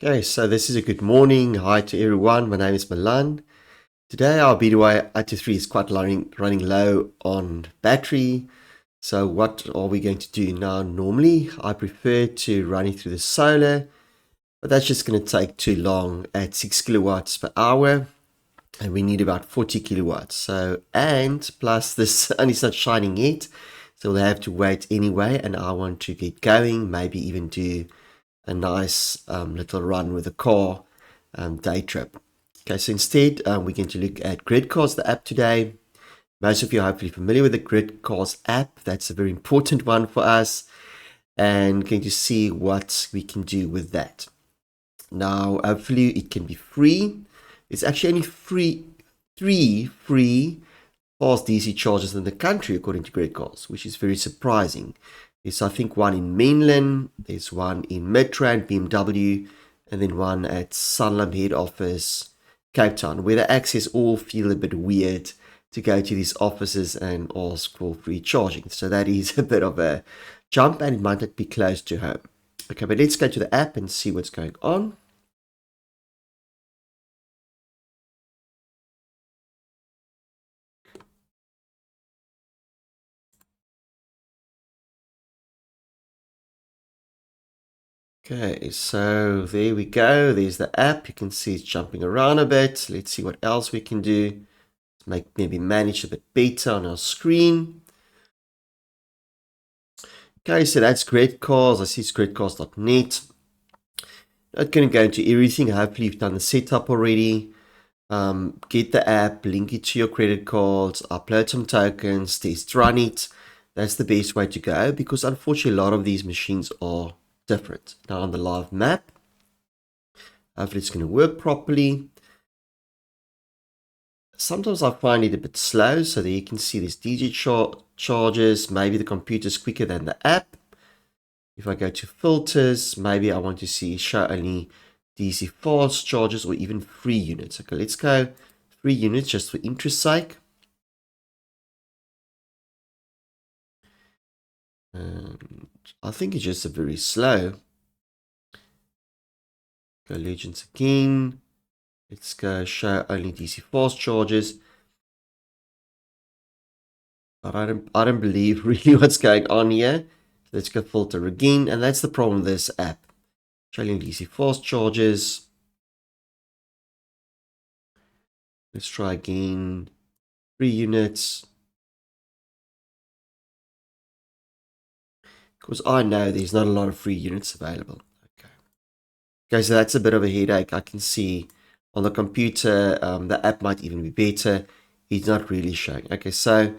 Okay, so this is a good morning. Hi to everyone. My name is Milan. Today our BYD Atto 3 is quite running low on battery. So what are we going to do now? Normally I prefer to run it through the solar, but that's just going to take too long at 6 kilowatts per hour. And we need about 40 kilowatts. So, and plus the sun is not shining yet. So we'll have to wait anyway. And I want to get going, maybe even do a nice little run with the car day trip. Okay, so instead we're going to look at GridCars, the app today. Most of you are hopefully familiar with the GridCars app. That's a very important one for us, and going to see what we can do with that. Now, hopefully it can be free. It's actually only three free fast DC chargers in the country, according to GridCars, which is very surprising. There's, I think, one in Mainland, there's one in Midrand, BMW, and then one at Sanlam head office, Cape Town, where the access all feel a bit weird to go to these offices and ask for free charging. So that is a bit of a jump, and it might not be close to home. Okay, but let's go to the app and see what's going on. Okay, so there we go. There's the app. You can see it's jumping around a bit. Let's see what else we can do. Maybe manage a bit better on our screen. Okay, so that's GridCars. I see it's gridcars.net. Not going to go into everything. Hopefully you've done the setup already. Get the app, link it to your credit cards, upload some tokens, test run it. That's the best way to go, because unfortunately a lot of these machines are different. Now on the live map, hopefully it's going to work properly. Sometimes I find it a bit slow, so there you can see this DJ charges. Maybe the computer's quicker than the app. If I go to filters, maybe I want to see show only DC fast charges or even free units. Okay, let's go free units just for interest sake. And I think it's just a very slow. Go legends again. Let's go show only DC fast charges. But I don't believe really what's going on here. Let's go filter again, and that's the problem with this app. Showing DC fast charges. Let's try again. 3 units. Because I know there's not a lot of free units available. Okay, so that's a bit of a headache. I can see on the computer, the app might even be better. It's not really showing. Okay, so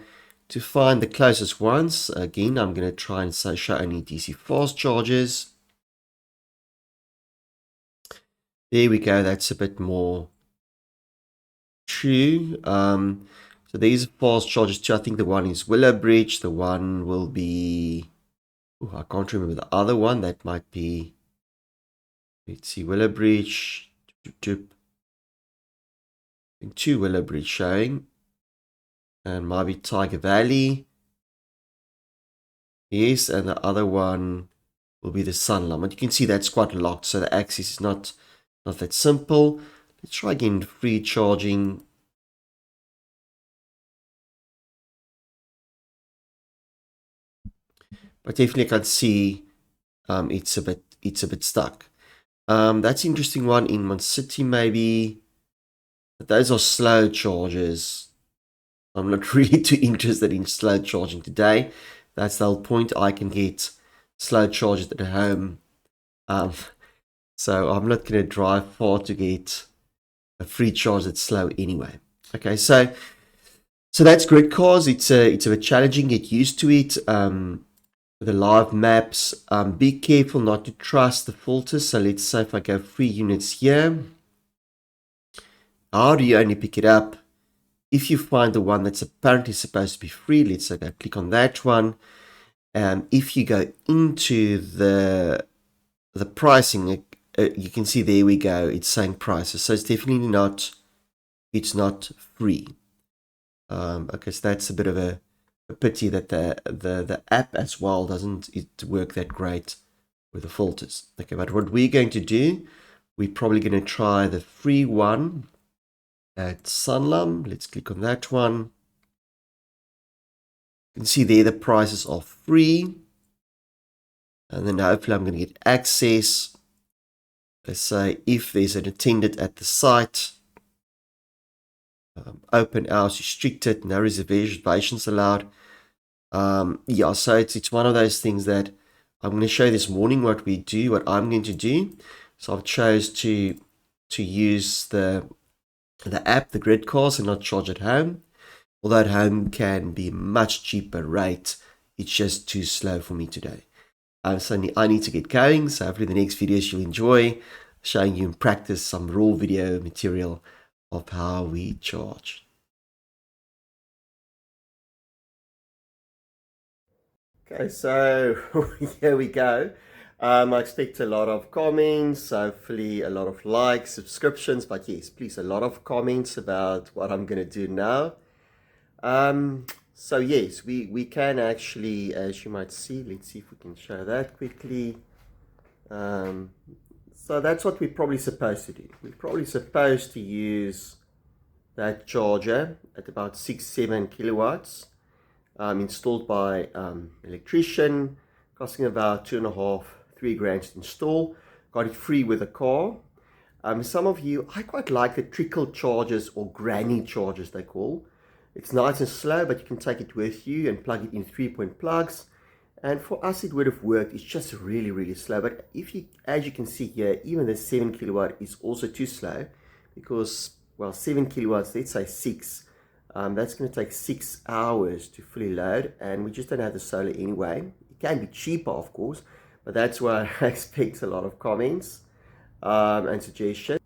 to find the closest ones, again, I'm going to try and show only DC fast charges. There we go. That's a bit more true. So these fast charges too. I think the one is Willowbridge. The one will be... Oh, I can't remember the other one. That might be... Let's see, Willowbridge. I think 2 Willowbridge showing. And might be Tiger Valley. Yes, and the other one will be the Sunlam. But you can see that's quite locked, so the access is not that simple. Let's try again free charging. But definitely I can see it's a bit stuck. That's interesting one in Mon City maybe. But those are slow charges. I'm not really too interested in slow charging today. That's the whole point. I can get slow charges at home. So I'm not going to drive far to get a free charge that's slow anyway. Okay, so that's GridCars. It's a bit challenging. Get used to it. The live maps. Be careful not to trust the filters. So let's say if I go free units here, how do you only pick it up if you find the one that's apparently supposed to be free? Let's say go click on that one. If you go into the pricing, you can see there we go. It's saying prices, so it's definitely not. It's not free. Okay, so that's a bit of a pity that the app as well doesn't work that great with the filters. Okay, but what we're going to do, We're probably going to try the free one at Sanlam. Let's click on that one. You can see there the prices are free. And then hopefully I'm going to get access. Let's say if there's an attendant at the site. Open hours restricted, no reservations allowed. Yeah, so it's one of those things that I'm going to show you this morning what I'm going to do. So I've chose to use the app, the GridCars, and not charge at home. Although at home can be much cheaper rate, it's just too slow for me today. So I need to get going. So hopefully the next videos you'll enjoy, showing you in practice some raw video material of how we charge. Okay, so here we go. I expect a lot of comments, hopefully a lot of likes, subscriptions, but yes, please, a lot of comments about what I'm going to do now. So yes, we can actually, as you might see, let's see if we can show that quickly. So that's what we're probably supposed to do. We're probably supposed to use that charger at about 6-7 kilowatts, installed by electrician, costing about 2.5-3 grand to install. Got it free with a car. Some of you, I quite like the trickle chargers, or granny chargers they call. It's nice and slow, but you can take it with you and plug it in 3-point plugs. And for us, it would have worked. It's just really, really slow. But if you, as you can see here, even the 7 kilowatt is also too slow, because, well, 7 kilowatts, let's say 6, that's going to take 6 hours to fully load, and we just don't have the solar anyway. It can be cheaper, of course, but that's why I expect a lot of comments and suggestions.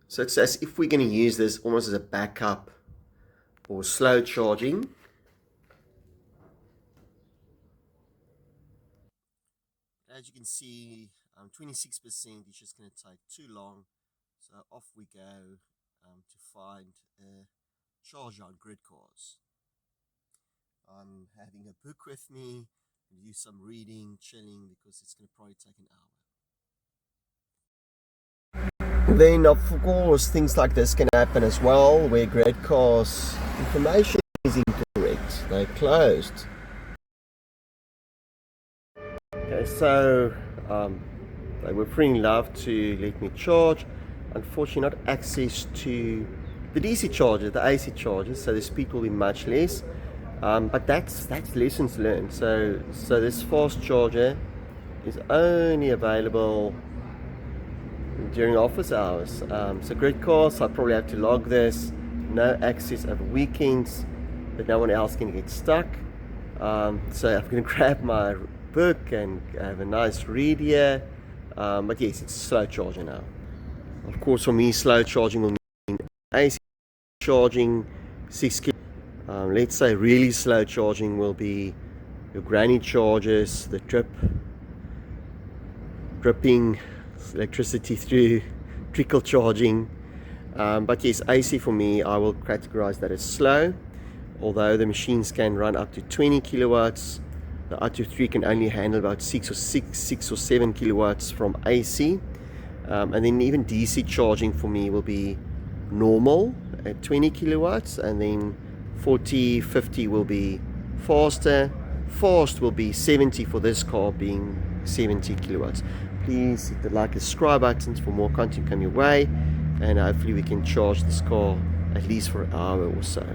So it's as if we're going to use this almost as a backup or slow charging. As you can see, 26%, it's just going to take too long. So off we go to find a charger on GridCars. I'm having a book with me, and do some reading, chilling, because it's going to probably take an hour. Then of course things like this can happen as well, where GridCars information is incorrect. They're closed. Okay, so they were free enough to let me charge. Unfortunately, not access to the DC charger, the AC charger, so the speed will be much less. But that's lessons learned. So this fast charger is only available during office hours. So GridCars, I probably have to log this. No access over weekends, but no one else can get stuck. So I'm going to grab my book and have a nice read here. But yes, it's slow charging now. Of course, for me, slow charging will mean AC charging 6 kilo. Let's say really slow charging will be your granny chargers, the dripping electricity through trickle charging. But yes, AC for me, I will categorize that as slow. Although the machines can run up to 20 kilowatts, the Atto 3 can only handle about 6 or 7 kilowatts from AC. And then even DC charging for me will be normal at 20 kilowatts, and then 40, 50 will be faster. Fast will be 70 for this car, being 70 kilowatts. Please hit the like and subscribe buttons for more content coming your way, and hopefully we can charge this car at least for an hour or so.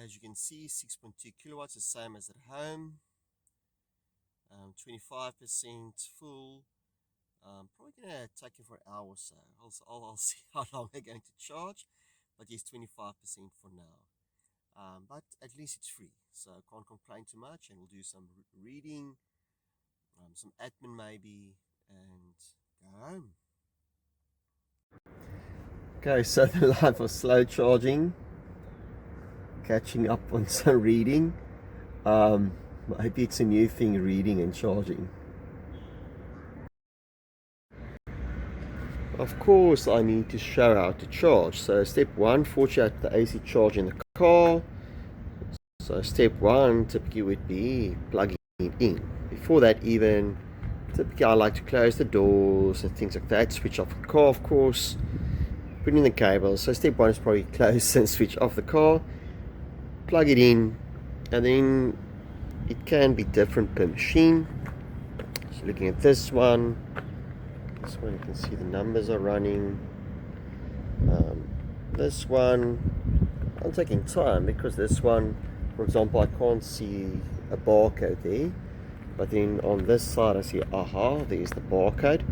As you can see, 6.2 kilowatts, the same as at home. 25% full. Probably gonna take it for an hour or so. I'll see how long they're going to charge, but yes, 25% for now. But at least it's free, so I can't complain too much, and we'll do some reading, some admin maybe, and go home. Okay, so the life of slow charging, catching up on some reading. Maybe it's a new thing, reading and charging. Of course, I need to show how to charge. So step 1, fortunately the AC charge in the car. So step 1 typically would be plugging it in. Before that, even Typically I like to close the doors and things like that, switch off the car of course, put in the cable. So step one is probably close and switch off the car, plug it in, and then it can be different per machine. So looking at this one you can see the numbers are running. This one I'm taking time because this one, for example, I can't see a barcode there, but then on this side I see, aha, there's the barcode.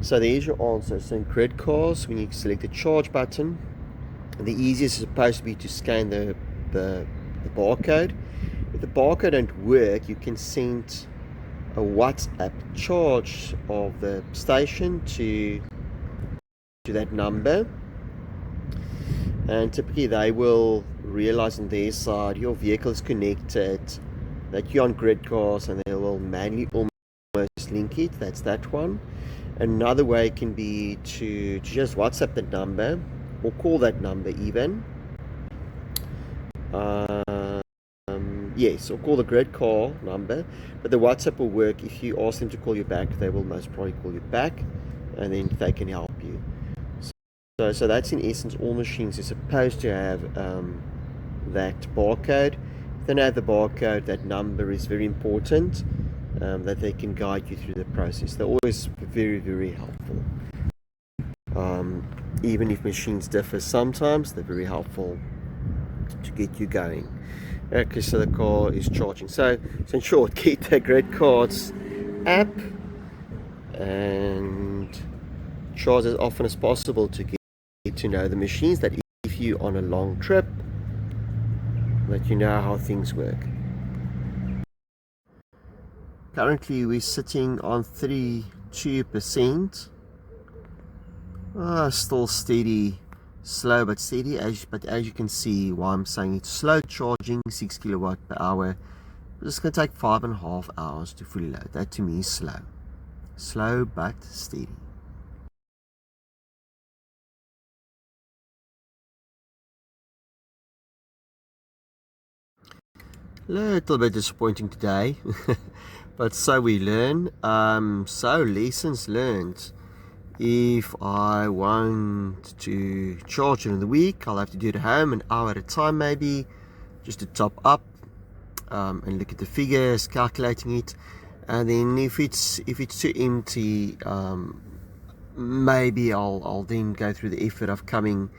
So there's your answer. So in GridCars, when you select the charge button, the easiest is supposed to be to scan the barcode. If the barcode don't work, you can send a WhatsApp charge of the station to that number, and typically they will realize on their side your vehicle is connected, that you're on GridCars, and they will manually almost link it. That's that one. Another way can be to just WhatsApp the number or call that number even. Yes, or call the GridCar number, but the WhatsApp will work. If you ask them to call you back, they will most probably call you back, and then they can help you. So that's in essence all machines are supposed to have that barcode. If they don't have the barcode, that number is very important, that they can guide you through the process. They're always very, very helpful. Even if machines differ sometimes, they're very helpful to get you going. Okay, so the car is charging. So in short, get the GridCars app and charge as often as possible to get to know the machines, that if you're on a long trip, that you know how things work. Currently we're sitting on 32%. Still steady, slow but steady, but as you can see, why I'm saying it's slow charging, 6 kilowatt per hour. It's going to take 5.5 hours to fully load. That to me is slow but steady. Little bit disappointing today, but so we learn. So lessons learned. If I want to charge during the week, I'll have to do it at home, an hour at a time maybe, just to top up, and look at the figures, calculating it. And then if it's too empty, maybe I'll then go through the effort of coming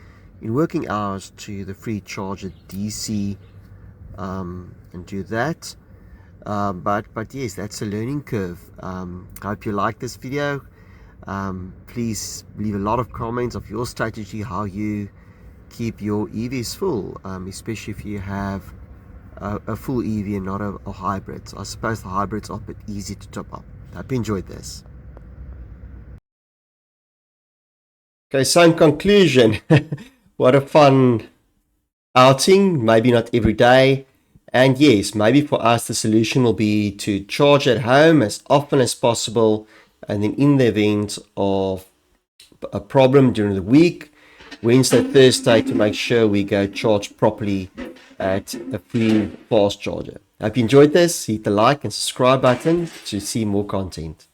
in working hours to the free charger DC, and do that. But yes, that's a learning curve. Hope you like this video. Please leave a lot of comments of your strategy, how you keep your EVs full, especially if you have a full EV and not a hybrid. I suppose the hybrids are a bit easy to top up. Hope you enjoyed this. Okay, so in conclusion, what a fun outing. Maybe not every day. And yes, maybe for us the solution will be to charge at home as often as possible, and then in the event of a problem during the week, Wednesday, Thursday, to make sure we go charge properly at a free fast charger. Hope you enjoyed this. Hit the like and subscribe button to see more content.